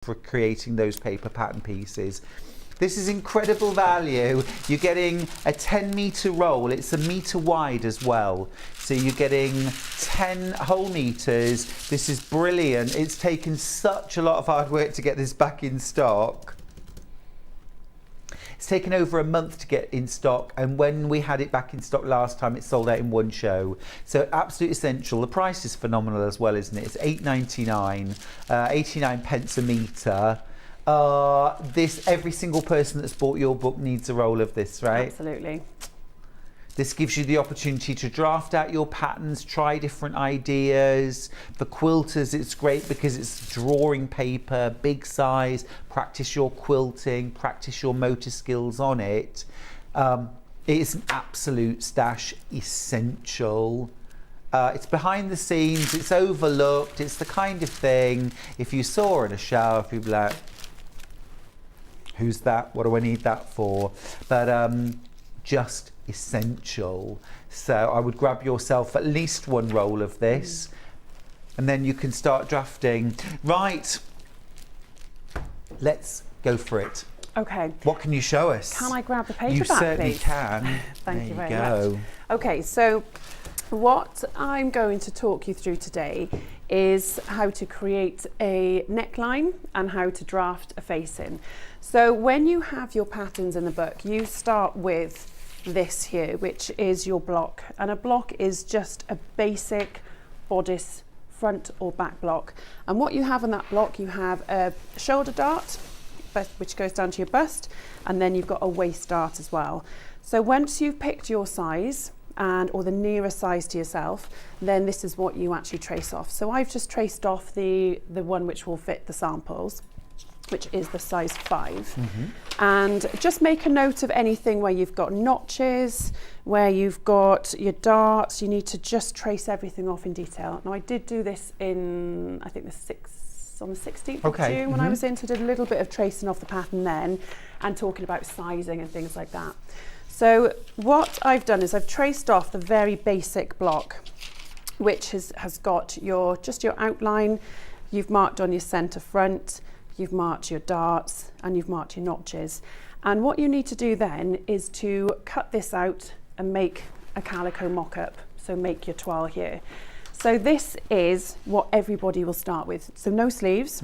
for creating those paper pattern pieces. This is incredible value. You're getting a 10-metre roll. It's a metre wide as well. So you're getting 10 whole metres. This is brilliant. It's taken such a lot of hard work to get this back in stock. It's taken over a month to get in stock, and when we had it back in stock last time, it sold out in one show. So absolutely essential. The price is phenomenal as well, isn't it? It's £8.99, 89 pence a metre. Every single person that's bought your book needs a roll of this, right? Absolutely. This gives you the opportunity to draft out your patterns, try different ideas. For quilters, it's great because it's drawing paper, big size, practice your quilting, practice your motor skills on it. It is an absolute stash essential. It's behind the scenes, it's overlooked, it's the kind of thing, if you saw her in a shower, people be like, who's that? What do I need that for? But just essential. So I would grab yourself at least one roll of this, and then you can start drafting. Right, let's go for it. Okay. What can you show us? Can I grab the paper You back, certainly please? can. Thank you There very much. Okay, so what I'm going to talk you through today is how to create a neckline and how to draft a facing. So when you have your patterns in the book, you start with this here, which is your block, and a block is just a basic bodice front or back block. And what you have on that block, you have a shoulder dart which goes down to your bust, and then you've got a waist dart as well. So once you've picked your size or the nearest size to yourself, then this is what you actually trace off. So I've just traced off the one which will fit the samples, which is the size 5. And just make a note of anything where you've got notches, where you've got your darts. You need to just trace everything off in detail. Now I did do this in, I think on the 16th of June when I was in, so did a little bit of tracing off the pattern then and talking about sizing and things like that. So what I've done is I've traced off the very basic block, which has got your outline. You've marked on your centre front, you've marked your darts, and you've marked your notches. And what you need to do then is to cut this out and make a calico mock-up, so make your toile here. So this is what everybody will start with. So no sleeves,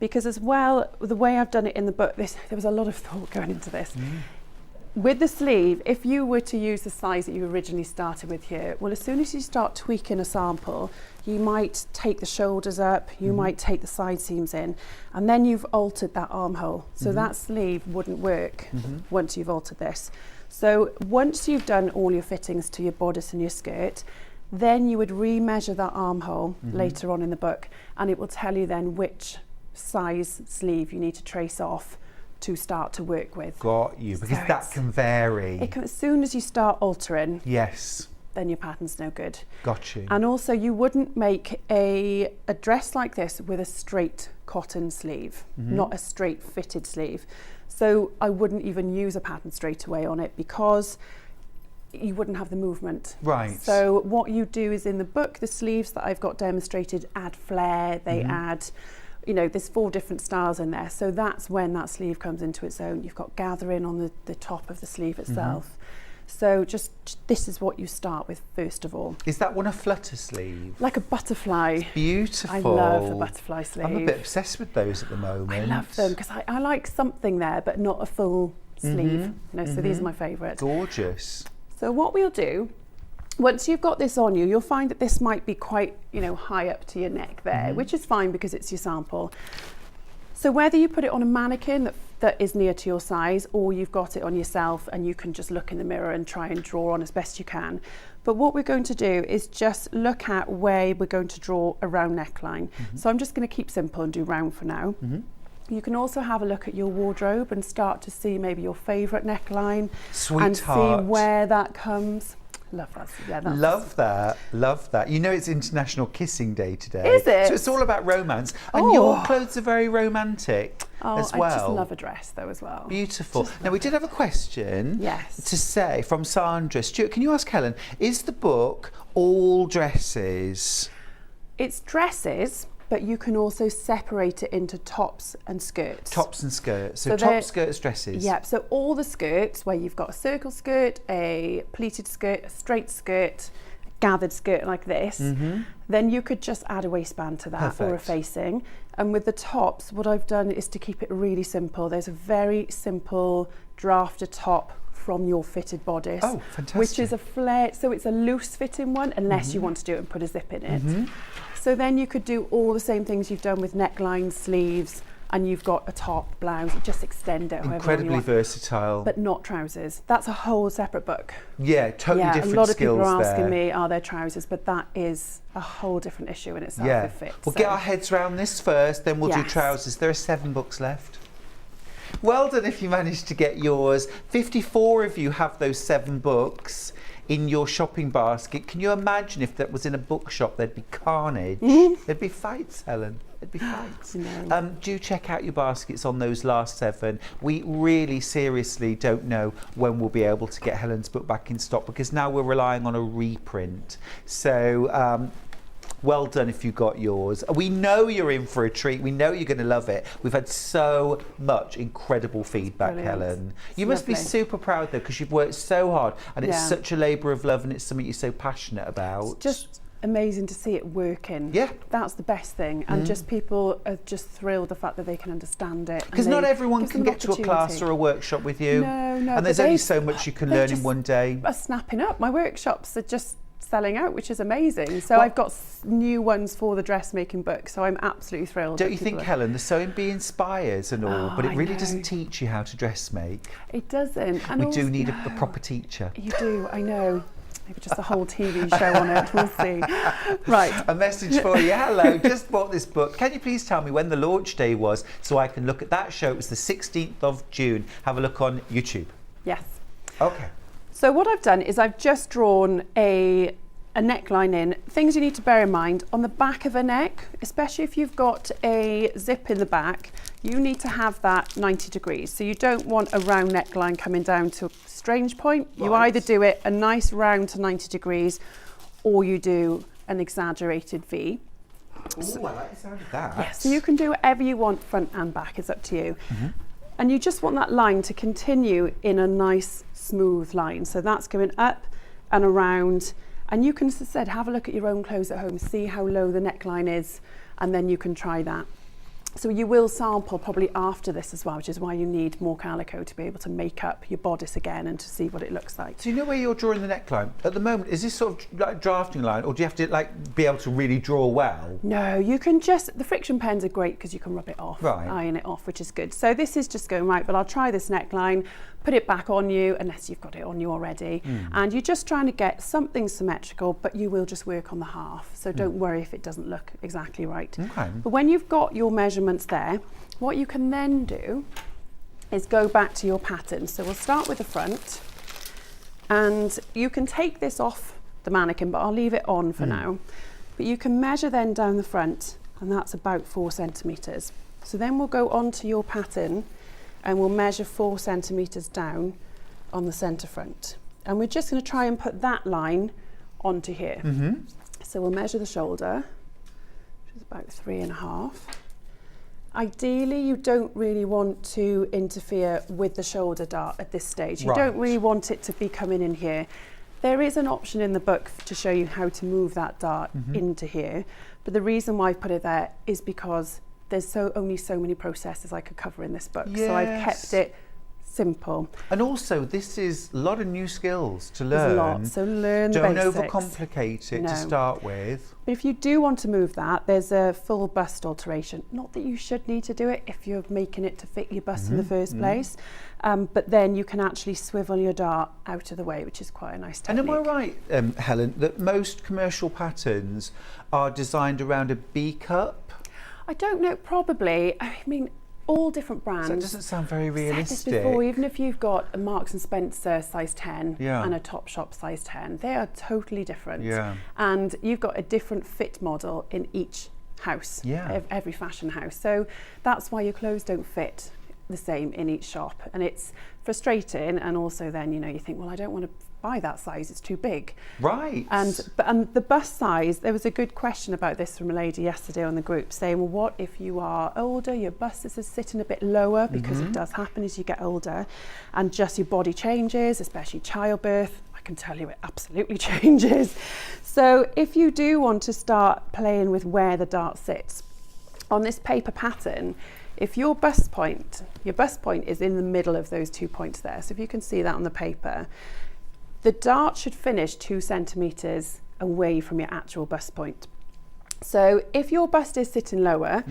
because as well, the way I've done it in the book, there was a lot of thought going into this. With the sleeve, if you were to use the size that you originally started with here, well, as soon as you start tweaking a sample, you might take the shoulders up, you might take the side seams in, and then you've altered that armhole. So that sleeve wouldn't work once you've altered this. So once you've done all your fittings to your bodice and your skirt, then you would remeasure that armhole later on in the book, and it will tell you then which size sleeve you need to trace off to start to work with. Got you, because So that can vary. as soon as you start altering, Yes, then your pattern's no good. got you. And also you wouldn't make a dress like this with a straight cotton sleeve, not a straight fitted sleeve. So I wouldn't even use a pattern straight away on it because you wouldn't have the movement. Right. So what you do is in the book, the sleeves that I've got demonstrated add flare, they add, there's 4 different styles in there. So that's when that sleeve comes into its own. You've got gathering on the top of the sleeve itself. So just this is what you start with first of all. Is that one a flutter sleeve? Like a butterfly. Beautiful. I love the butterfly sleeve. I'm a bit obsessed with those at the moment. I love them because I like something there, but not a full sleeve. So these are my favourite. Gorgeous. So what we'll do, once you've got this on you, you'll find that this might be quite, high up to your neck there, which is fine because it's your sample. So whether you put it on a mannequin that is near to your size, or you've got it on yourself and you can just look in the mirror and try and draw on as best you can. But what we're going to do is just look at where we're going to draw a round neckline. So I'm just going to keep simple and do round for now. You can also have a look at your wardrobe and start to see maybe your favourite neckline and see where that comes. Love that. Yeah, Love that. It's International Kissing Day today. Is it? So it's all about romance. And your clothes are very romantic as well. I just love a dress though as well. Beautiful. Now we did have a question to say from Sandra. Stuart, can you ask Helen, is the book all dresses? It's dresses, but you can also separate it into tops and skirts. Tops and skirts. So, So top they're- skirts, dresses. Yep, so all the skirts where you've got a circle skirt, a pleated skirt, a straight skirt, a gathered skirt like this, then you could just add a waistband to that or a Perfect. facing. And with the tops, what I've done is to keep it really simple. There's a very simple drafter top from your fitted bodice, Oh, fantastic. which is a flare, so it's a loose fitting one unless you want to do it and put a zip in it. So then you could do all the same things you've done with necklines, sleeves, and you've got a top, blouse, just extend it however long you Incredibly want. versatile. But not trousers. That's a whole separate book. yeah, totally Yeah, different a lot of skills people are there. asking me, are there trousers? But that is a whole different issue in itself Yeah. with fit. We'll so- get our heads around this first, then we'll do Yes. trousers. There are 7 books left. Well done if you managed to get yours. 54 of you have those 7 books in your shopping basket. Can you imagine if that was in a bookshop, there'd be carnage? There'd be fights, Helen. There'd be fights. No. Do check out your baskets on those last 7. We really seriously don't know when we'll be able to get Helen's book back in stock because now we're relying on a reprint. So well done if you got yours. We know you're in for a treat. We know you're going to love it. We've had so much incredible feedback, Brilliant. Helen. It's You must be lovely. super proud though because you've worked so hard and it's Yeah. such a labour of love and it's something you're so passionate about. It's just amazing to see it working. Yeah. That's the best thing. And just people are just thrilled the fact that they can understand it. and Because not they- everyone gives can them get to a class opportunity. or a workshop with you. No, no. And there's but only they- so much you can they learn in just one day. are snapping up. My workshops are just selling out, which is amazing. So Well- I've got new ones for the dressmaking book. So I'm absolutely thrilled. Don't that you think, people are- Helen, the sewing bee inspires and all, but it I really know. doesn't teach you how to dressmake. It doesn't. And We also, do need a proper teacher. You do, I know. Maybe just a whole TV show on it. We'll see. Right. A message for you. Hello, just bought this book. Can you please tell me when the launch day was so I can look at that show? It was the 16th of June. Have a look on YouTube. Yes. Okay. So what I've done is I've just drawn a neckline in. Things you need to bear in mind on the back of a neck, especially if you've got a zip in the back, you need to have that 90 degrees. So you don't want a round neckline coming down to a strange point. You Right. either do it a nice round to 90 degrees or you do an exaggerated V. Oh, I like the sound of that. Yeah, so you can do whatever you want front and back, it's up to you. And you just want that line to continue in a nice smooth line. So that's going up and around. And you can, as I said, have a look at your own clothes at home, see how low the neckline is, and then you can try that. So you will sample probably after this as well, which is why you need more calico to be able to make up your bodice again and to see what it looks like. So you know where you're drawing the neckline? At the moment, is this sort of like drafting line or do you have to like be able to really draw well? No, you can just, the friction pens are great because you can rub it off, Right. iron it off, which is good. So this is just going right, but I'll try this neckline, put it back on you, unless you've got it on you already. And you're just trying to get something symmetrical, but you will just work on the half. So don't worry if it doesn't look exactly right. Okay. But when you've got your measurements there, what you can then do is go back to your pattern. So we'll start with the front, and you can take this off the mannequin, but I'll leave it on for now. But you can measure then down the front, and that's about 4 centimetres. So then we'll go onto your pattern and we'll measure 4 centimetres down on the centre front. And we're just going to try and put that line onto here. So we'll measure the shoulder, which is about 3.5. Ideally, you don't really want to interfere with the shoulder dart at this stage. You don't Right. really want it to be coming in here. There is an option in the book to show you how to move that dart into here. But the reason why I've put it there is because there's only so many processes I could cover in this book. So I've Yes. kept it simple. And also, this is a lot of new skills to learn. There's a lot, so learn the Don't basics. overcomplicate it No. to start with. But if you do want to move that, there's a full bust alteration. Not that you should need to do it if you're making it to fit your bust in the first place, but then you can actually swivel your dart out of the way, which is quite a nice And technique. am I right, Helen, that most commercial patterns are designed around a B cup? I don't know, probably. I mean, all different brands. So it doesn't sound very I've said this realistic. before, even if you've got a Marks and Spencer size 10 Yeah. and a Topshop size 10, they are totally different. Yeah. And you've got a different fit model in each house, Yeah. every fashion house. So that's why your clothes don't fit the same in each shop. And it's frustrating. And also then, you know, you think, well, I don't want to buy that size, it's too big. Right. And the bust size, there was a good question about this from a lady yesterday on the group saying, well, what if you are older, your bust is sitting a bit lower, because it does happen as you get older, and just your body changes, especially childbirth. I can tell you it absolutely changes. So if you do want to start playing with where the dart sits on this paper pattern, if your bust point is in the middle of those 2 points there, so if you can see that on the paper, the dart should finish 2 centimetres away from your actual bust point. So if your bust is sitting lower,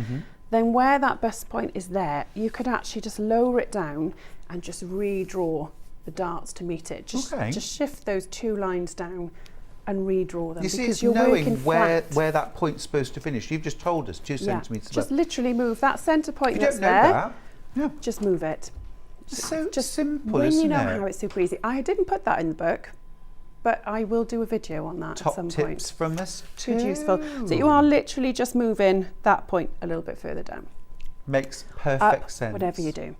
then where that bust point is there, you could actually just lower it down and just redraw the darts to meet it. Just shift those 2 lines down and redraw them. You see, because it's you're knowing working where flat. that point's supposed to finish. You've just told us 2 centimetres. Just literally move that centre point You that's don't know there. that. Yeah. Just move it. It's so Just simple, when isn't you know it? how it's super easy. I didn't put that in the book, but I will do a video on that Top at some tips point. from us too. Good, useful. So you are literally just moving that point a little bit further down. Makes perfect Up, sense. whatever you do.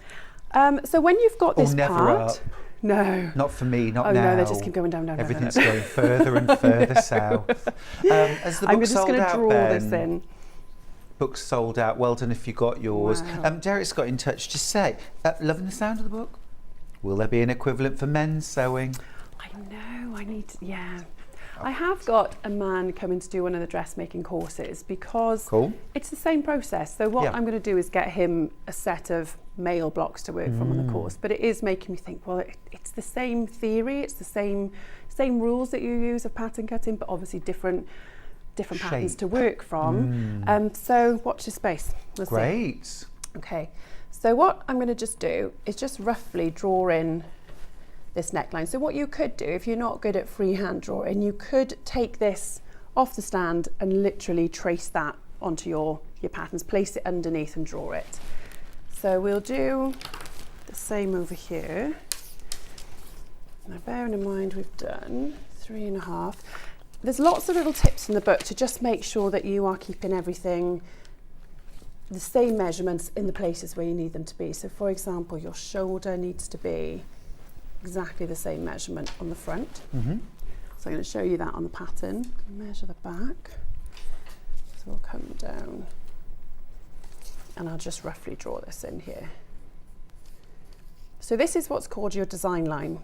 So when you've got this never part, up. No. Not for me, not Oh now. no, they just keep going down, down, Everything's down. going further and further south. As the I'm book just sold going to out, draw Ben, this in. Book's sold out. Well done if you got yours. Wow. Derek's got in touch to say, loving the sound of the book. Will there be an equivalent for men's sewing? I know, I need to, yeah. I have got a man coming to do one of the dressmaking courses because it's the same process. So what I'm going to do is get him a set of male blocks to work from on the course. But it is making me think, well, it's the same theory, it's the same rules that you use of pattern cutting, but obviously different patterns to work from. So watch this space. Let's Great. see. Okay. So what I'm going to just do is just roughly draw in this neckline. So what you could do, if you're not good at freehand drawing, you could take this off the stand and literally trace that onto your patterns, place it underneath and draw it. So we'll do the same over here. Now bearing in mind we've done 3.5. There's lots of little tips in the book to just make sure that you are keeping everything the same measurements in the places where you need them to be. So for example, your shoulder needs to be exactly the same measurement on the front. So I'm going to show you that on the pattern. Measure the back. So we'll come down and I'll just roughly draw this in here. So this is what's called your design line.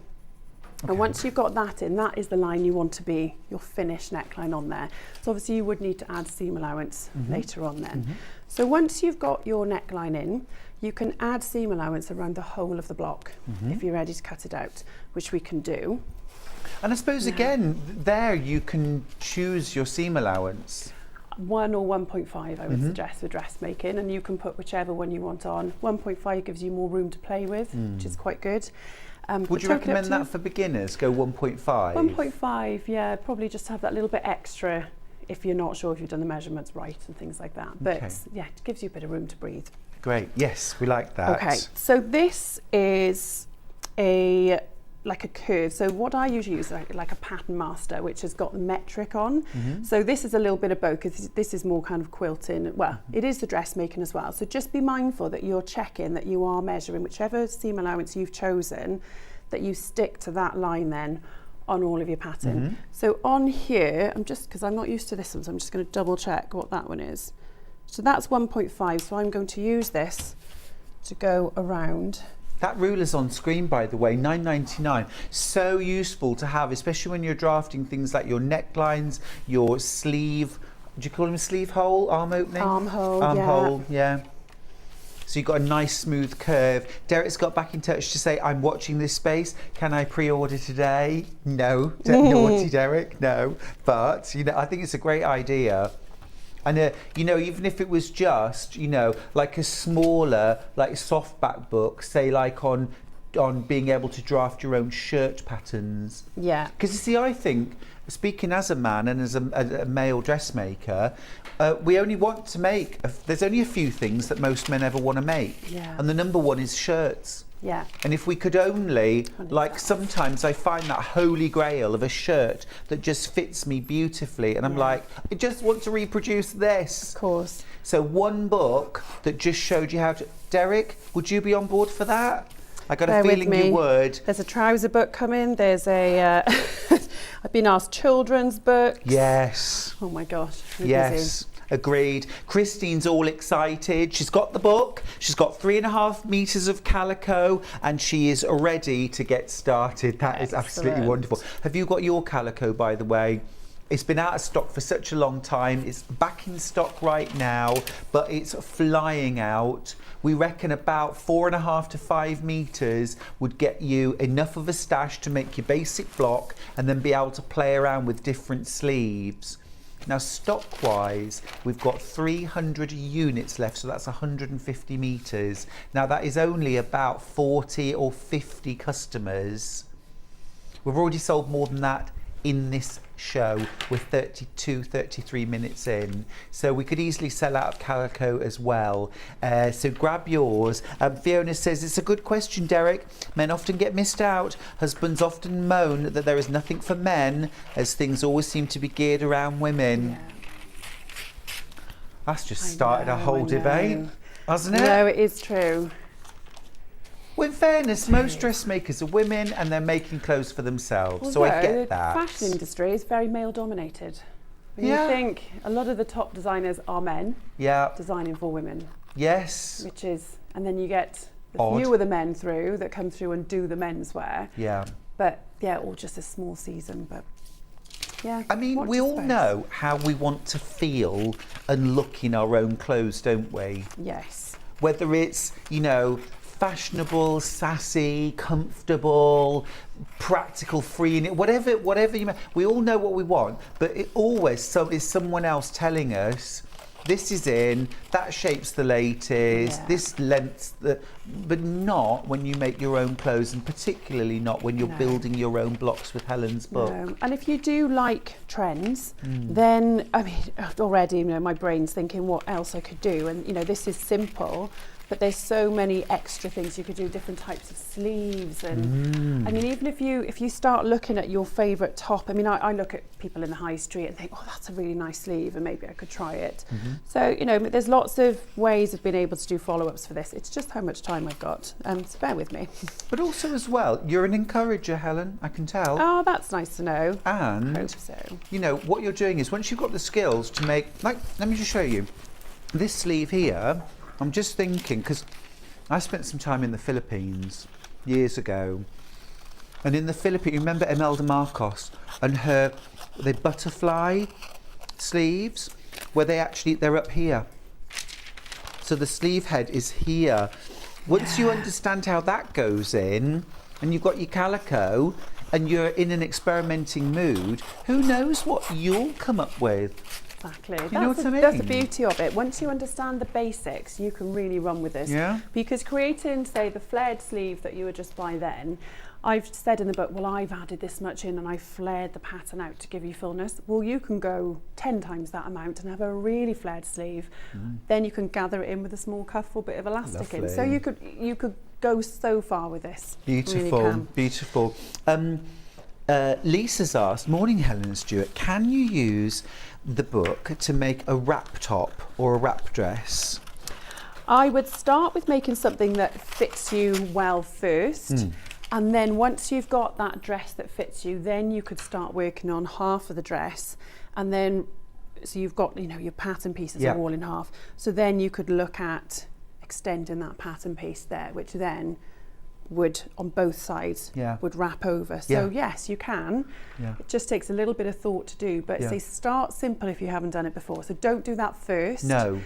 And once you've got that in, that is the line you want to be your finished neckline on there. So obviously you would need to add seam allowance later on then. So once you've got your neckline in, you can add seam allowance around the whole of the block if you're ready to cut it out, which we can do. And I suppose again, there you can choose your seam allowance. 1 or 1.5 I would suggest for dressmaking, and you can put whichever one you want on. 1.5 gives you more room to play with, which is quite good. Would you recommend that for beginners? Go 1.5? 1.5, yeah, probably just have that little bit extra if you're not sure if you've done the measurements right and things like that. But yeah, it gives you a bit of room to breathe. Great, yes, we like that. Okay, so this is like a curve. So what I usually use is like a pattern master, which has got the metric on. So this is a little bit of both, because this is more kind of quilting. Well, it is the dressmaking as well. So just be mindful that you're checking that you are measuring whichever seam allowance you've chosen, that you stick to that line then on all of your pattern. So on here, because I'm not used to this one, so I'm just going to double check what that one is. So that's 1.5, so I'm going to use this to go around. That ruler's on screen, by the way, $9.99. So useful to have, especially when you're drafting things like your necklines, your sleeve, do you call them a sleeve hole, arm opening? Armhole, yeah. So you've got a nice smooth curve. Derek's got back in touch to say, I'm watching this space. Can I pre-order today? No, naughty Derek, no. But, I think it's a great idea. And, even if it was just, like a smaller, like softback book, say like on being able to draft your own shirt patterns. Yeah. Because you see, I think, speaking as a man and as a male dressmaker, we only want to make, there's only a few things that most men ever want to make. Yeah. And the number one is shirts. Yeah. And if we could only, 100%. like sometimes I find that holy grail of a shirt that just fits me beautifully, and I'm like, I just want to reproduce this. Of course. So one book that just showed you how to. Derek, would you be on board for that? I got Bear a with feeling me. you would. There's a trouser book coming. There's a, I've been asked children's books. Yes. Oh my gosh. We're busy. Yes. Agreed. Christine's all excited. She's got the book. She's got 3.5 meters of calico, and she is ready to get started. That is absolutely Excellent. wonderful. Have you got your calico, by the way? It's been out of stock for such a long time. It's back in stock right now, but it's flying out. We reckon about 4.5 to 5 meters would get you enough of a stash to make your basic block and then be able to play around with different sleeves. Now, stock-wise, we've got 300 units left, so that's 150 meters. Now, that is only about 40 or 50 customers. We've already sold more than that in this show. We're 33 minutes in, so we could easily sell out of calico as well. So grab yours. Fiona says, it's a good question, Derek. Men often get missed out. Husbands often moan that there is nothing for men, as things always seem to be geared around women. Yeah. That's just I started a know, whole I debate, know. hasn't it? No, it is true. Well, in fairness, most dressmakers are women and they're making clothes for themselves, so I Although get the that. fashion industry is very male dominated. When Yeah. You think a lot of the top designers are men Yeah, designing for women, yes, which is, and then you get the Odd. few of the men through that come through and do the menswear. yeah. But yeah, or just a small season. But yeah, I mean, what we do you all suppose? know how we want to feel and look in our own clothes, don't we? Yes. Whether it's, you know, fashionable, sassy, comfortable, practical, free, and whatever you. We all know what we want, but it always is someone else telling us, this is in, that shape's the latest, Yeah. this length's the, but not when you make your own clothes, and particularly not when you're No. building your own blocks with Helen's book. No. And if you do like trends, then I mean, already my brain's thinking what else I could do, and this is simple. But there's so many extra things you could do, different types of sleeves, and I mean, even if you start looking at your favourite top, I mean, I look at people in the high street and think, oh, that's a really nice sleeve, and maybe I could try it. So there's lots of ways of being able to do follow-ups for this. It's just how much time I've got, so bear with me. But also as well, you're an encourager, Helen, I can tell. Oh, that's nice to know. And Hope so. what you're doing is, once you've got the skills to make, like, let me just show you this sleeve here. I'm just thinking, because I spent some time in the Philippines years ago, and in the Philippines, you remember Imelda Marcos and the butterfly sleeves, where they're up here. So the sleeve head is here. Once you understand how that goes in, and you've got your calico, and you're in an experimenting mood, who knows what you'll come up with? Exactly. You know what I mean? That's the beauty of it. Once you understand the basics, you can really run with this. Yeah. Because creating, say, the flared sleeve that you were just by then, I've said in the book, well, I've added this much in and I've flared the pattern out to give you fullness. Well, you can go 10 times that amount and have a really flared sleeve. Then you can gather it in with a small cuff or bit of elastic in. So Lovely. you could go so far with this. Beautiful, Really can. beautiful. Lisa's asked, morning Helen and Stuart, can you use the book to make a wrap top or a wrap dress? I would start with making something that fits you well first. And then once you've got that dress that fits you, then you could start working on half of the dress. And then, so you've got, your pattern pieces Yeah. are all in half. So then you could look at extending that pattern piece there, which then would, on both sides, Yeah. would wrap over. So Yeah. yes, you can. Yeah. It just takes a little bit of thought to do, but Yeah. say start simple if you haven't done it before. So don't do that first. No.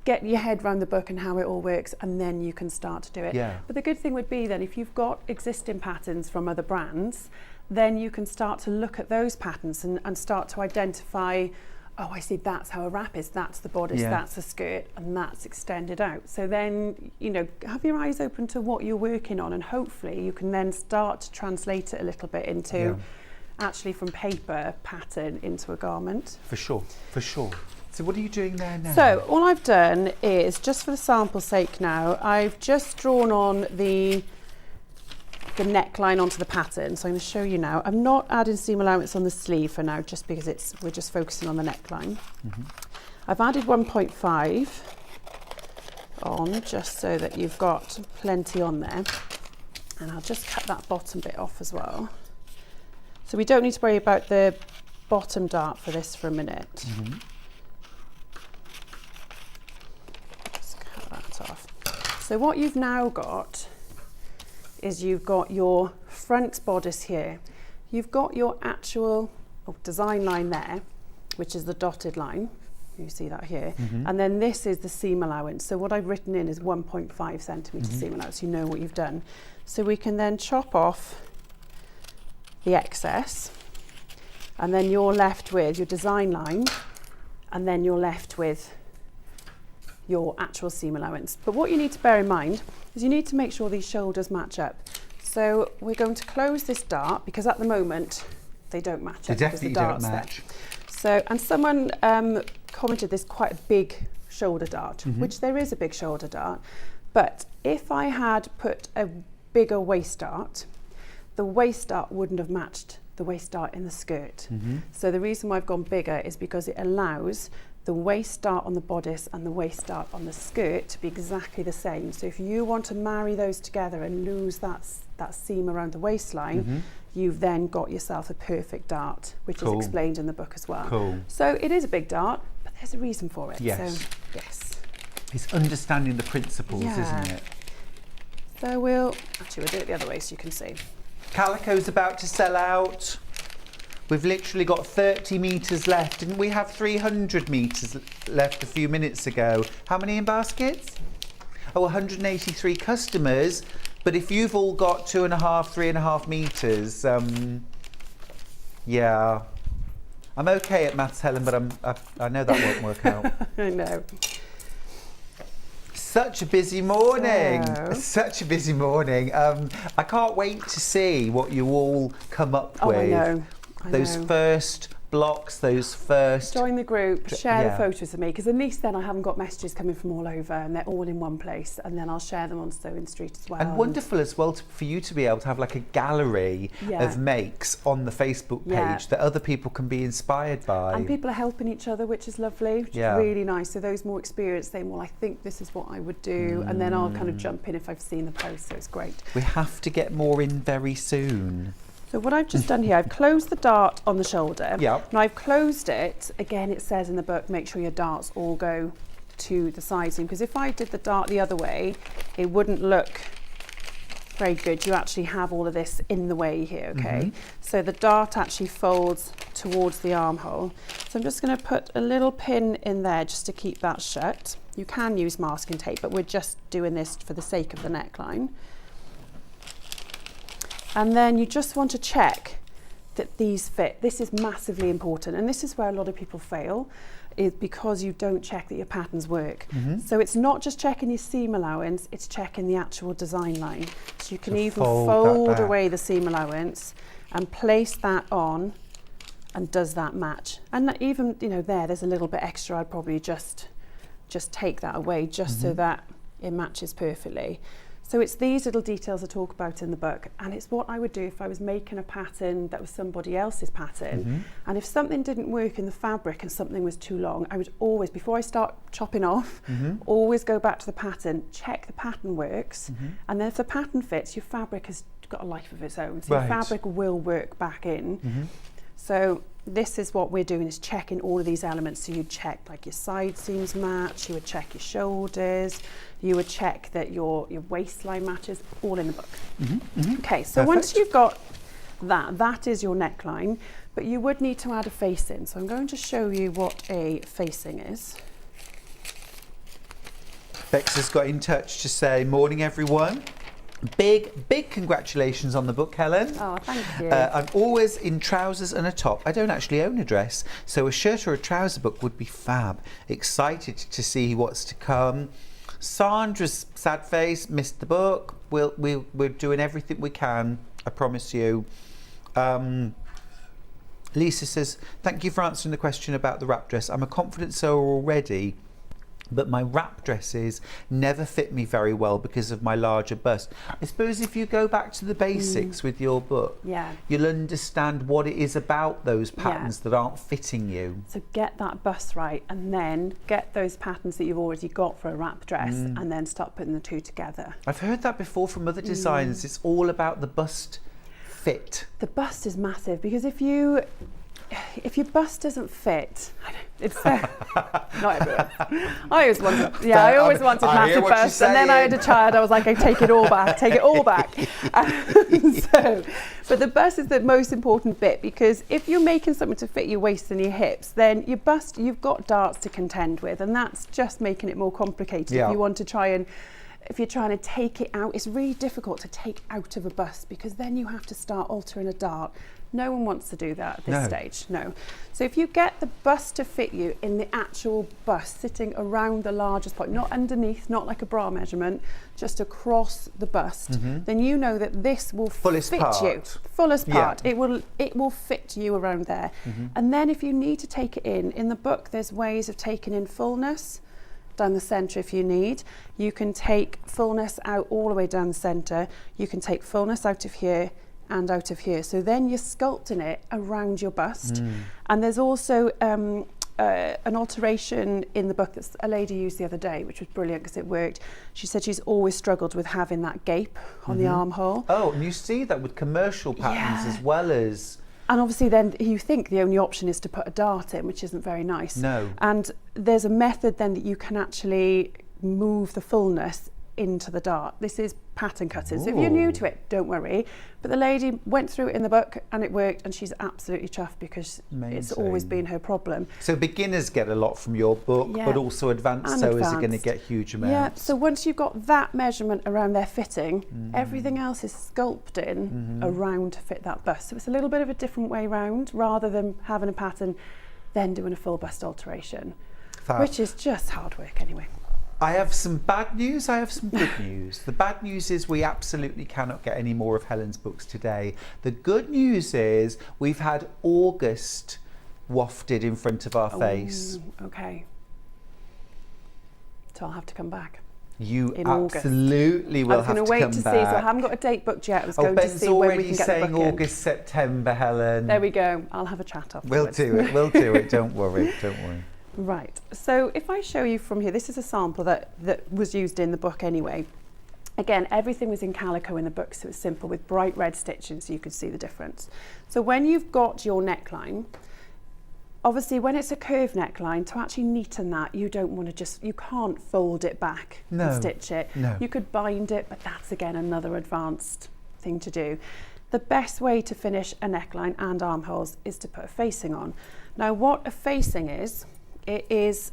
Get your head around the book and how it all works, and then you can start to do it. Yeah. But the good thing would be then, if you've got existing patterns from other brands, then you can start to look at those patterns and start to identify, oh, I see, that's how a wrap is, that's the bodice, Yeah. that's a skirt, and that's extended out. So then, have your eyes open to what you're working on, and hopefully you can then start to translate it a little bit into actually from paper pattern into a garment. For sure, for sure. So what are you doing there now? So all I've done is, just for the sample sake now, I've just drawn on the neckline onto the pattern. So I'm going to show you now. I'm not adding seam allowance on the sleeve for now, just because we're just focusing on the neckline. I've added 1.5 on, just so that you've got plenty on there. And I'll just cut that bottom bit off as well. So we don't need to worry about the bottom dart for this for a minute. Just cut that off. So what you've now got is you've got your front bodice here. You've got your actual design line there, which is the dotted line. You see that here. And then this is the seam allowance. So what I've written in is 1.5 centimetre seam allowance. You know what you've done. So we can then chop off the excess, and then you're left with your design line, and then you're left with your actual seam allowance. But what you need to bear in mind is you need to make sure these shoulders match up. So we're going to close this dart because at the moment they don't match They up. definitely don't match. So, and someone commented there's quite a big shoulder dart, which there is a big shoulder dart. But if I had put a bigger waist dart, the waist dart wouldn't have matched the waist dart in the skirt. So the reason why I've gone bigger is because it allows the waist dart on the bodice and the waist dart on the skirt to be exactly the same. So if you want to marry those together and lose that seam around the waistline, you've then got yourself a perfect dart, which is explained in the book as well. So it is a big dart, but there's a reason for it. Yes. So, yes. It's understanding the principles, Yeah. isn't it? So we'll do it the other way so you can see. Calico's about to sell out. We've literally got 30 metres left. Didn't we have 300 metres left a few minutes ago? How many in baskets? Oh, 183 customers. But if you've all got 2.5, 3.5 metres, yeah. I'm okay at maths, Helen, but I know that won't work out. I know. Such a busy morning. So- Such a busy morning. I can't wait to see what you all come up with. I know. Those first blocks, those first... Join the group, share yeah. the photos with me, because at least then I haven't got messages coming from all over and they're all in one place, and then I'll share them on Sewing Street as well. And wonderful as well for you to be able to have like a gallery Yeah. of makes on the Facebook page Yeah. that other people can be inspired by. And people are helping each other, which is lovely, which Yeah. is really nice. So those more experienced saying, well, I think this is what I would do, and then I'll kind of jump in if I've seen the post, so it's great. We have to get more in very soon. So what I've just done here, I've closed the dart on the shoulder. Yeah. Now I've closed it, again it says in the book, make sure your darts all go to the side seam, because if I did the dart the other way, it wouldn't look very good. You actually have all of this in the way here, okay? So the dart actually folds towards the armhole. So I'm just going to put a little pin in there just to keep that shut. You can use masking tape, but we're just doing this for the sake of the neckline. And then you just want to check that these fit. This is massively important, and this is where a lot of people fail, is because you don't check that your patterns work. So it's not just checking your seam allowance, it's checking the actual design line. So you can even fold back. away the seam allowance and place that on, and does that match? And that even, you know, there's a little bit extra. I'd probably just take that away just so that it matches perfectly. So it's these little details I talk about in the book, and it's what I would do if I was making a pattern that was somebody else's pattern. And if something didn't work in the fabric and something was too long, I would always, before I start chopping off, always go back to the pattern, check the pattern works, and then if the pattern fits, your fabric has got a life of its own. So your fabric will work back in. So this is what we're doing, is checking all of these elements. So you'd check like your side seams match, you would check your shoulders, you would check that your waistline matches, all in the book. Okay, so once you've got that is your neckline, but you would need to add a facing. So I'm going to show you what a facing is. Bex has got in touch to say, morning everyone. Big congratulations on the book, Helen. Oh, thank you. I'm always in trousers and a top. I don't actually own a dress, so a shirt or a trouser book would be fab. Excited to see what's to come. Sandra's sad face, missed the book. We're doing everything we can, I promise you. Lisa says, thank you for answering the question about the wrap dress. I'm a confident sewer already, but my wrap dresses never fit me very well because of my larger bust. I suppose if you go back to the basics with your book, Yeah. you'll understand what it is about those patterns that aren't fitting you. So get that bust right, and then get those patterns that you've already got for a wrap dress, and then start putting the two together. I've heard that before from other designers. It's all about the bust fit. The bust is massive, because if your bust doesn't fit, it's not everyone. I always wanted, I always wanted I hear massive what you're bust, and then I had a child. I was like, I take it all back, take it all back. But the bust is the most important bit, because if you're making something to fit your waist and your hips, then your bust, you've got darts to contend with, and that's just making it more complicated. Yeah. If you want to try and, if you're trying to take it out, it's really difficult to take out of a bust, because then you have to start altering a dart. No one wants to do that at this stage, no. So if you get the bust to fit you in the actual bust, sitting around the largest point, not underneath, not like a bra measurement, just across the bust, then you know that this will Fullest fit part. you. Fullest Yeah. part. It will fit you around there. And then if you need to take it in the book, there's ways of taking in fullness down the centre if you need. You can take fullness out all the way down the centre. You can take fullness out of here and out of here. So then you're sculpting it around your bust. And there's also an alteration in the book that a lady used the other day, which was brilliant because it worked. She said she's always struggled with having that gape on the armhole. Oh, and you see that with commercial patterns as well as... And obviously then you think the only option is to put a dart in, which isn't very nice. No. And there's a method then that you can actually move the fullness into the dart. This is pattern cutting. So if you're new to it, don't worry. But the lady went through it in the book and it worked, and she's absolutely chuffed because it's always been her problem. So beginners get a lot from your book, but also advanced sewers are going to get huge amounts. Yeah, so once you've got that measurement around their fitting, everything else is sculpting around to fit that bust. So it's a little bit of a different way round, rather than having a pattern, then doing a full bust alteration, which is just hard work anyway. I have some bad news, I have some good news. The bad news is we absolutely cannot get any more of Helen's books today. The good news is we've had August wafted in front of our face. Okay. So I'll have to come back. You in August. Absolutely will have to come back. I was going to wait to see, so I haven't got a date booked yet. I was going Ben's to see when we can get the already book saying in. August, September, Helen. There we go. I'll have a chat afterwards. We'll do it, don't worry, don't worry. Right, so if I show you from here, this is a sample that was used in the book anyway. Again, everything was in calico in the book, so it's simple, with bright red stitching so you could see the difference. So when you've got your neckline, obviously when it's a curved neckline, to actually neaten that, you don't want to you can't fold it back and stitch it. No. You could bind it, but that's again another advanced thing to do. The best way to finish a neckline and armholes is to put a facing on. Now what a facing is, it is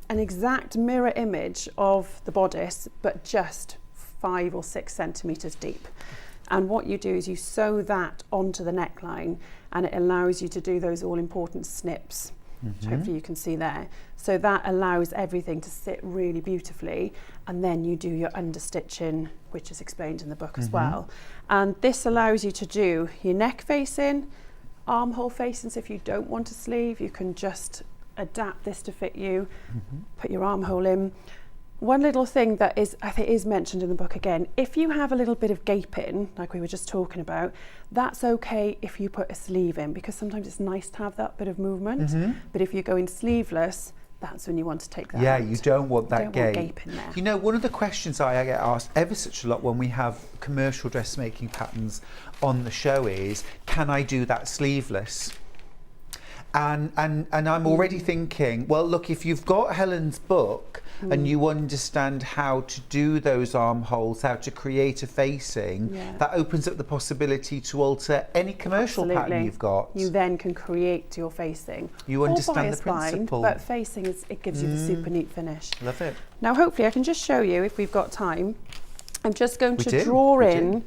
an exact mirror image of the bodice, but just 5 or 6 centimetres deep. And what you do is you sew that onto the neckline, and it allows you to do those all important snips, which hopefully you can see there. So that allows everything to sit really beautifully, and then you do your understitching, which is explained in the book as well. And this allows you to do your neck facing, armhole facing, so if you don't want a sleeve, you can just adapt this to fit you, put your armhole in. One little thing that I think is mentioned in the book again, if you have a little bit of gaping, like we were just talking about, that's okay if you put a sleeve in, because sometimes it's nice to have that bit of movement. But if you're going sleeveless, that's when you want to take that out. You don't want that you don't want gape in there. You know, one of the questions I get asked ever such a lot when we have commercial dressmaking patterns on the show is, can I do that sleeveless? And I'm already thinking, well, look, if you've got Helen's book and you understand how to do those armholes, how to create a facing, that opens up the possibility to alter any commercial pattern you've got. You then can create your facing. You understand the principle. But facing, it gives you the super neat finish. Love it. Now, hopefully I can just show you, if we've got time. I'm just going to draw in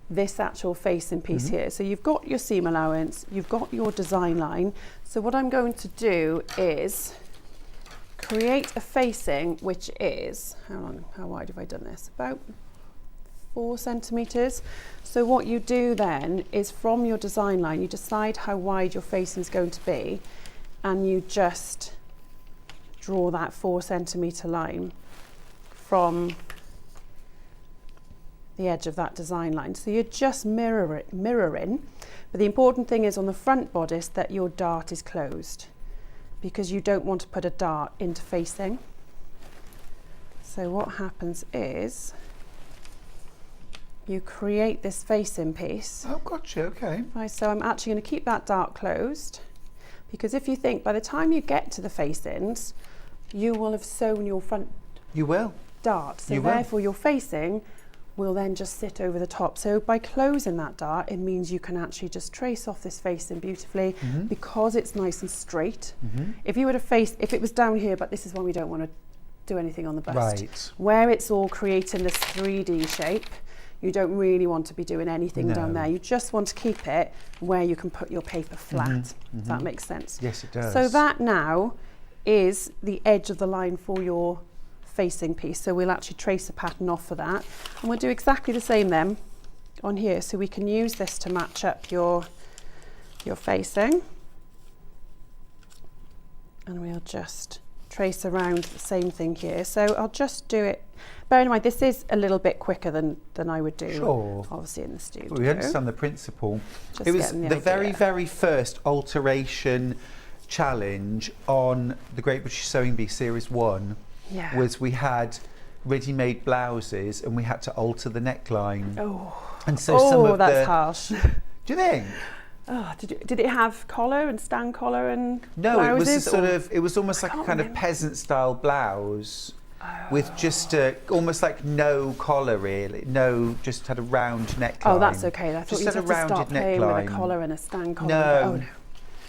this actual facing piece here. So you've got your seam allowance, you've got your design line. So what I'm going to do is create a facing which is, how wide have I done this? About 4 centimetres. So what you do then is, from your design line, you decide how wide your facing is going to be, and you just draw that 4 centimetre line from the edge of that design line. So you're just mirroring, but the important thing is on the front bodice that your dart is closed, because you don't want to put a dart interfacing. So what happens is you create this facing piece. Oh, gotcha, okay. Right, so I'm actually going to keep that dart closed, because if you think by the time you get to the facings, you will have sewn your front You will. dart. So You will. therefore your facing will then just sit over the top. So by closing that dart, it means you can actually just trace off this facing beautifully, because it's nice and straight. If you were to face, if it was down here, but this is when we don't want to do anything on the bust. Right. Where it's all creating this 3D shape, you don't really want to be doing anything down No. there. You just want to keep it where you can put your paper flat, if that makes sense. Yes, it does. So that now is the edge of the line for your facing piece. So we'll actually trace a pattern off for that. And we'll do exactly the same then on here. So we can use this to match up your facing. And we'll just trace around the same thing here. So I'll just do it. Bear in mind, this is a little bit quicker than I would do, Sure. obviously in the studio. But we understand the principle. Just It was getting the the very, idea. very first alteration challenge on the Great British Sewing Bee Series 1 Yeah. was we had ready-made blouses and we had to alter the neckline. Oh, And so some of that's the... harsh. Do you think? Oh, did it have collar and stand collar and No, it was a blouses, sort or- of, it was almost like a can't kind of remember. peasant-style blouse with just a, almost like no collar really, no, just had a round neckline. Oh, that's okay. I thought Just you had had a to start rounded playing with a neckline. collar and a stand collar. No. Oh, no.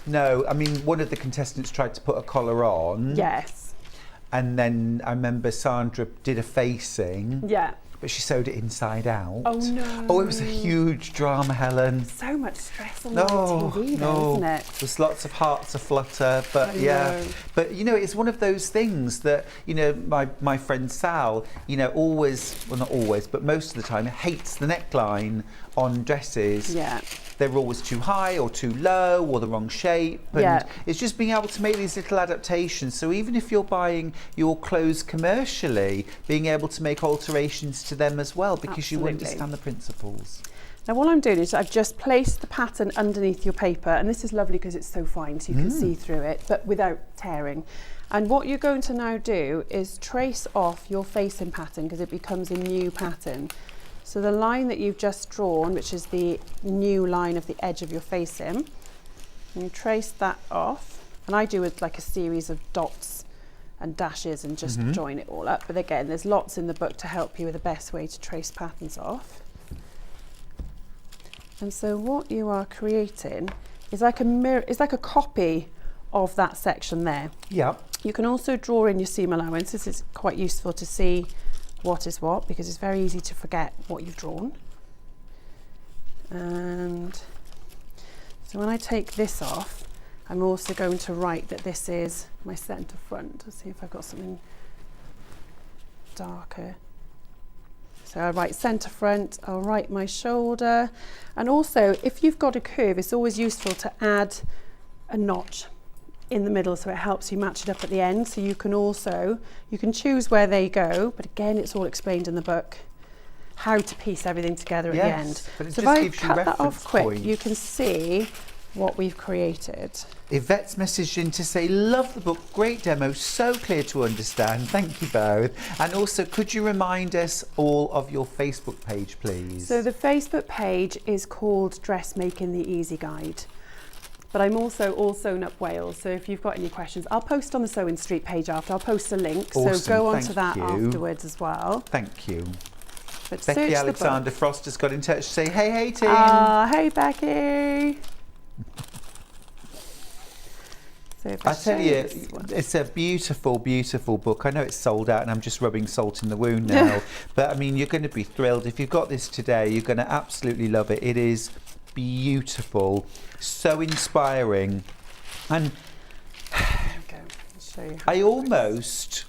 No, I mean, one of the contestants tried to put a collar on. Yes. And then I remember Sandra did a facing, Yeah. but she sewed it inside out. Oh, no. Oh, it was a huge drama, Helen. So much stress on No, TV, though, no. isn't it? There's lots of hearts aflutter, but I yeah. know. But you know, it's one of those things that, you know, my friend Sal, you know, always, well not always, but most of the time hates the neckline on dresses. Yeah. They're always too high or too low or the wrong shape. And Yeah. it's just being able to make these little adaptations. So even if you're buying your clothes commercially, being able to make alterations to them as well, because you Absolutely. understand the principles. Now what I'm doing is I've just placed the pattern underneath your paper, and this is lovely because it's so fine so you can see through it, but without tearing. And what you're going to now do is trace off your facing pattern, because it becomes a new pattern. So the line that you've just drawn, which is the new line of the edge of your facing, you trace that off. And I do it like a series of dots and dashes and just join it all up. But again, there's lots in the book to help you with the best way to trace patterns off. And so what you are creating is like a mirror, it's like a copy of that section there. Yeah. You can also draw in your seam allowance. This is quite useful to see what is what, because it's very easy to forget what you've drawn. And so when I take this off, I'm also going to write that this is my centre front. Let's see if I've got something darker. So I'll write centre front, I'll write my shoulder. And also, if you've got a curve, it's always useful to add a notch in the middle, so it helps you match it up at the end. So you can choose where they go, but again, it's all explained in the book, how to piece everything together at the Yes, end. but it So if just I gives you cut that reference off quick, points. you can see what we've created. Yvette's messaged in to say, love the book, great demo, so clear to understand. Thank you both. And also, could you remind us all of your Facebook page, please? So the Facebook page is called Dressmaking the Easy Guide. But I'm also All Sewn Up Wales, so if you've got any questions, I'll post on the Sewing Street page after. I'll post a link, Awesome, so go on to thank that you. afterwards as well. Thank you. But search Becky the Alexander book. Frost has got in touch to say, hey team. Hey Becky. So if I tell you, this one- it's a beautiful, beautiful book. I know it's sold out and I'm just rubbing salt in the wound now. But I mean, you're going to be thrilled. If you've got this today, you're going to absolutely love it. It is beautiful, so inspiring. And There we go. I'll show you how I it almost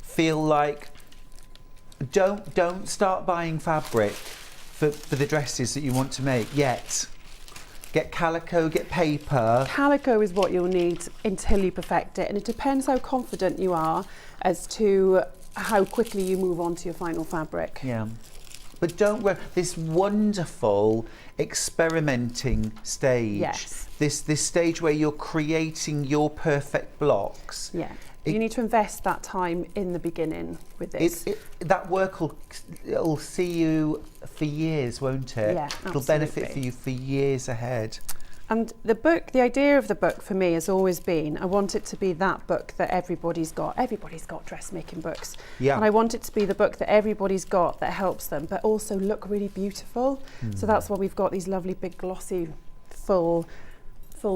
feel like don't start buying fabric for the dresses that you want to make yet. get calico, get paper. Calico is what you'll need until you perfect it, and it depends how confident you are as to how quickly you move on to your final fabric. Yeah. But don't worry, this wonderful experimenting stage, Yes. this stage where you're creating your perfect blocks. Yeah. It- You need to invest that time in the beginning with this. That work will see you for years, won't it? Yeah, It'll benefit for absolutely. you for years ahead. And the book, the idea of the book for me has always been, I want it to be that book that everybody's got. Everybody's got dressmaking books. Yeah. And I want it to be the book that everybody's got that helps them, but also look really beautiful. So that's why we've got these lovely big glossy full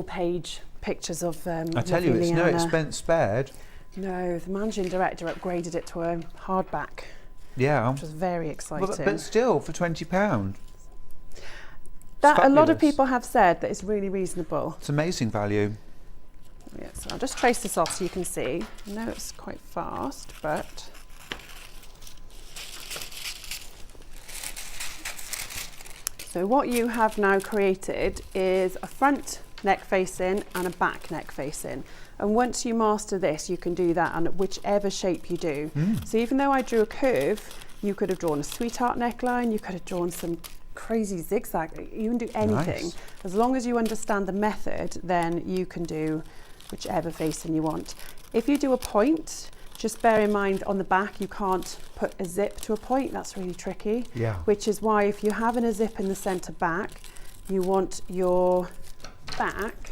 page pictures of I tell you, it's no expense spared. No, the managing director upgraded it to a hardback, Yeah. which was very exciting. But still, for £20. That a lot of fabulous. people have said that it's really reasonable. It's amazing value. Yeah, so I'll just trace this off so you can see. I know it's quite fast, but so what you have now created is a front neck facing and a back neck facing. And once you master this, you can do that on whichever shape you do. So even though I drew a curve, you could have drawn a sweetheart neckline, you could have drawn some crazy zigzag, you can do anything. Nice. As long as you understand the method, then you can do whichever facing you want. If you do a point, just bear in mind on the back you can't put a zip to a point, that's really tricky. Yeah. Which is why if you're having a zip in the centre back, you want your back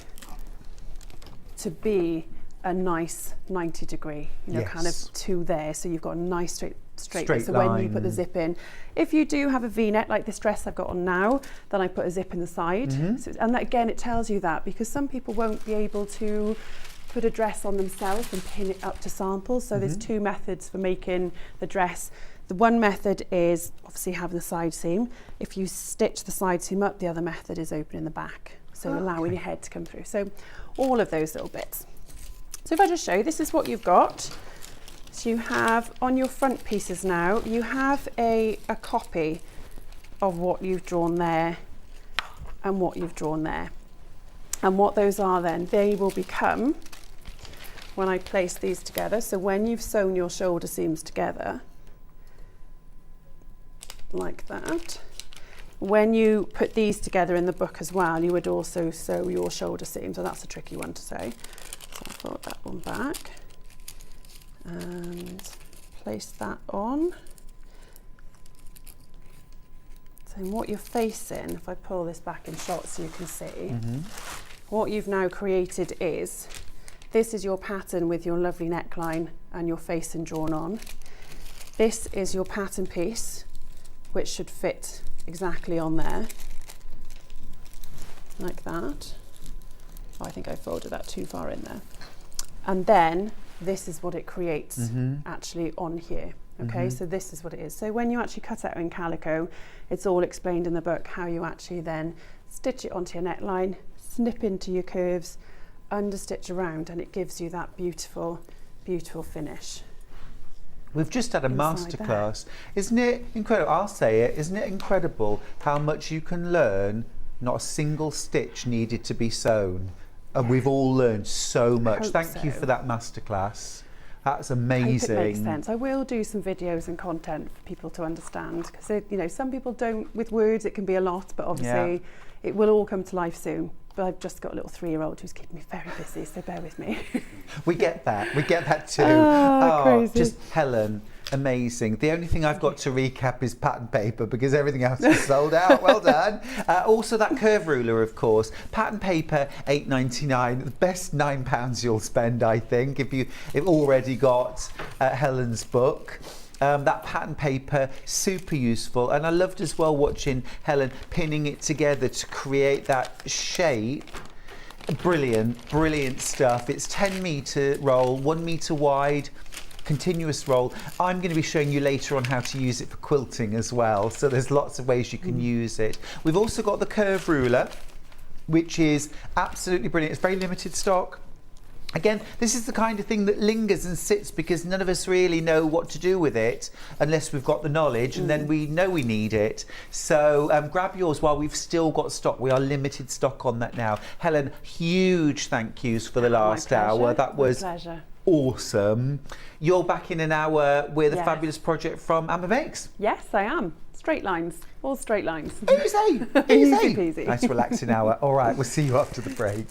to be a nice 90 degree, you know, kind of Yes. to there, so you've got a nice straight Straight so when you put the line. zip in, if you do have a v-neck like this dress I've got on now, then I put a zip in the side. So, and that, again, it tells you that because some people won't be able to put a dress on themselves and pin it up to sample. So there's two methods for making the dress. The one method is obviously having the side seam. If you stitch the side seam up, the other method is opening the back, so allowing your head to come through. So all of those little bits. So if I just show you, this is what you've got. So you have on your front pieces now, you have a copy of what you've drawn there and what you've drawn there. And what those are then, they will become, when I place these together, so when you've sewn your shoulder seams together, like that, when you put these together in the book as well, you would also sew your shoulder seam, so that's a tricky one to sew. So I'll fold that one back and place that on. So what you're facing, if I pull this back in shot so you can see, what you've now created is, this is your pattern with your lovely neckline and your facing drawn on. This is your pattern piece, which should fit exactly on there, like that. Oh, I think I folded that too far in there. And then this is what it creates actually on here. Okay, so this is what it is. So when you actually cut out in calico, it's all explained in the book how you actually then stitch it onto your neckline, snip into your curves, understitch around, and it gives you that beautiful, beautiful finish. We've just had a Inside there. masterclass. Isn't it incredible? I'll say it. Isn't it incredible how much you can learn? Not a single stitch needed to be sewn. And we've all learned so much. hope Thank you so. for that masterclass. That's I hope amazing. it makes sense. I will do some videos and content for people to understand, because you know, some people don't, with words it can be a lot, but obviously it will all come to life soon. But I've just got a little 3-year-old who's keeping me very busy, so bear with me. We get that. We get that too. Oh, crazy. Just Helen, amazing. The only thing I've got to recap is pattern paper because everything else is sold out. Well done. Also that curve ruler, of course. Pattern paper, £8.99. The best £9 you'll spend, I think, if you've already got Helen's book. That pattern paper, super useful, and I loved as well watching Helen pinning it together to create that shape. Brilliant, brilliant stuff. It's 10-metre roll, 1 metre wide, continuous roll. I'm going to be showing you later on how to use it for quilting as well, so there's lots of ways you can use it. We've also got the curve ruler, which is absolutely brilliant. It's very limited stock. Again, this is the kind of thing that lingers and sits because none of us really know what to do with it unless we've got the knowledge, and then we know we need it. So grab yours while we've still got stock. We are limited stock on that now. Helen, huge thank yous for the last hour. That was awesome. You're back in an hour with a fabulous project from Amber Bakes. Yes, I am. Straight lines, all straight lines. Easy, Easy peasy. Nice relaxing hour. All right, we'll see you after the break.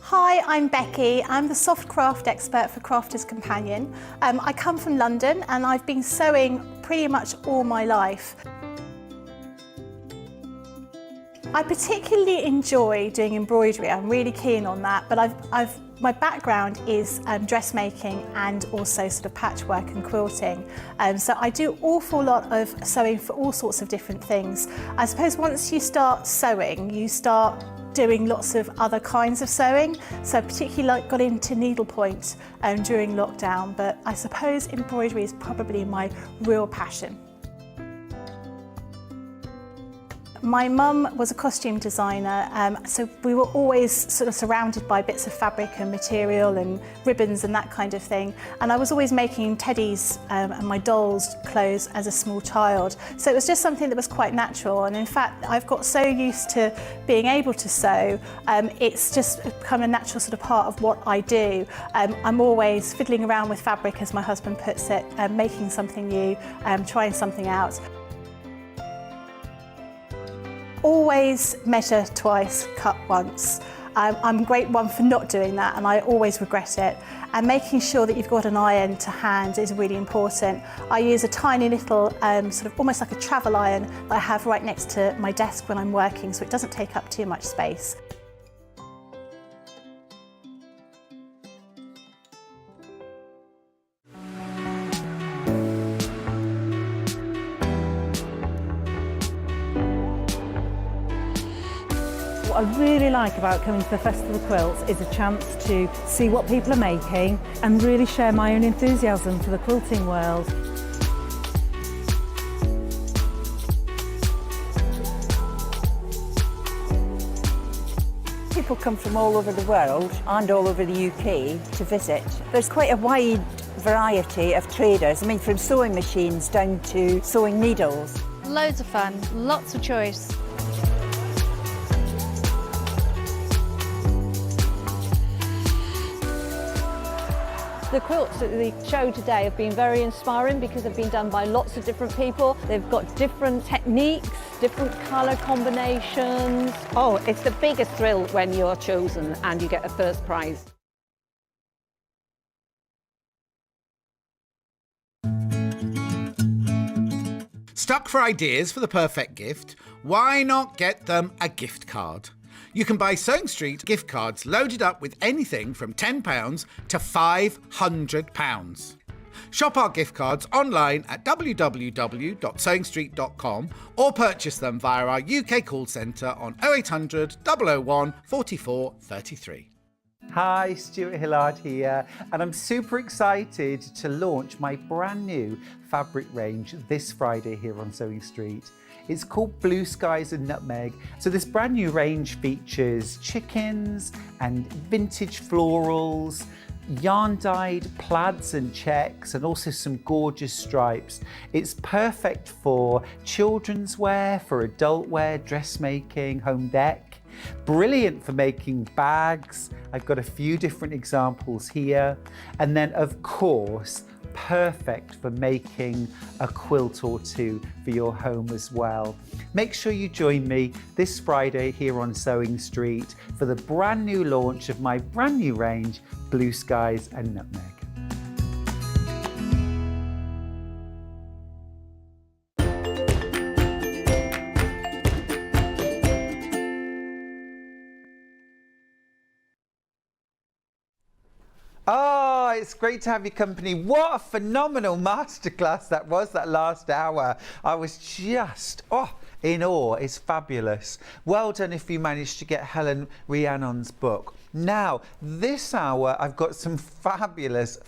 Hi, I'm Becky. I'm the soft craft expert for Crafter's Companion. I come from London and I've been sewing pretty much all my life. I particularly enjoy doing embroidery. I'm really keen on that, but my background is dressmaking and also sort of patchwork and quilting. So I do an awful lot of sewing for all sorts of different things. I suppose once you start sewing, you start doing lots of other kinds of sewing. So particularly got into needlepoint during lockdown, but I suppose embroidery is probably my real passion. My mum was a costume designer, so we were always sort of surrounded by bits of fabric and material and ribbons and that kind of thing. And I was always making teddies and my dolls' clothes as a small child. So it was just something that was quite natural. And in fact, I've got so used to being able to sew, it's just become a natural sort of part of what I do. I'm always fiddling around with fabric, as my husband puts it, making something new, trying something out. Always measure twice, cut once. I'm a great one for not doing that, and I always regret it. And making sure that you've got an iron to hand is really important. I use a tiny little, sort of almost like a travel iron that I have right next to my desk when I'm working, so it doesn't take up too much space. What I really like about coming to the Festival of Quilts is a chance to see what people are making and really share my own enthusiasm for the quilting world. People come from all over the world and all over the UK to visit. There's quite a wide variety of traders, I mean from sewing machines down to sewing needles. Loads of fun, lots of choice. The quilts at the show today have been very inspiring because they've been done by lots of different people. They've got different techniques, different colour combinations. Oh, it's the biggest thrill when you're chosen and you get a first prize. Stuck for ideas for the perfect gift? Why not get them a gift card? You can buy Sewing Street gift cards loaded up with anything from £10 to £500. Shop our gift cards online at www.sewingstreet.com or purchase them via our UK call centre on 0800 001 44 33. Hi, Stuart Hillard here, and I'm super excited to launch my brand new fabric range this Friday here on Sewing Street. It's called Blue Skies and Nutmeg. So this brand new range features chickens and vintage florals, yarn-dyed plaids and checks, and also some gorgeous stripes. It's perfect for children's wear, for adult wear, dressmaking, home dec. Brilliant for making bags. I've got a few different examples here. And then, of course, perfect for making a quilt or two for your home as well. Make sure you join me this Friday here on Sewing Street for the brand new launch of my brand new range, Blue Skies and Nutmeg. Oh, it's great to have your company. What a phenomenal masterclass that was, that last hour. I was just, in awe. It's fabulous. Well done if you managed to get Helen Rhiannon's book. Now, this hour, I've got some fabulous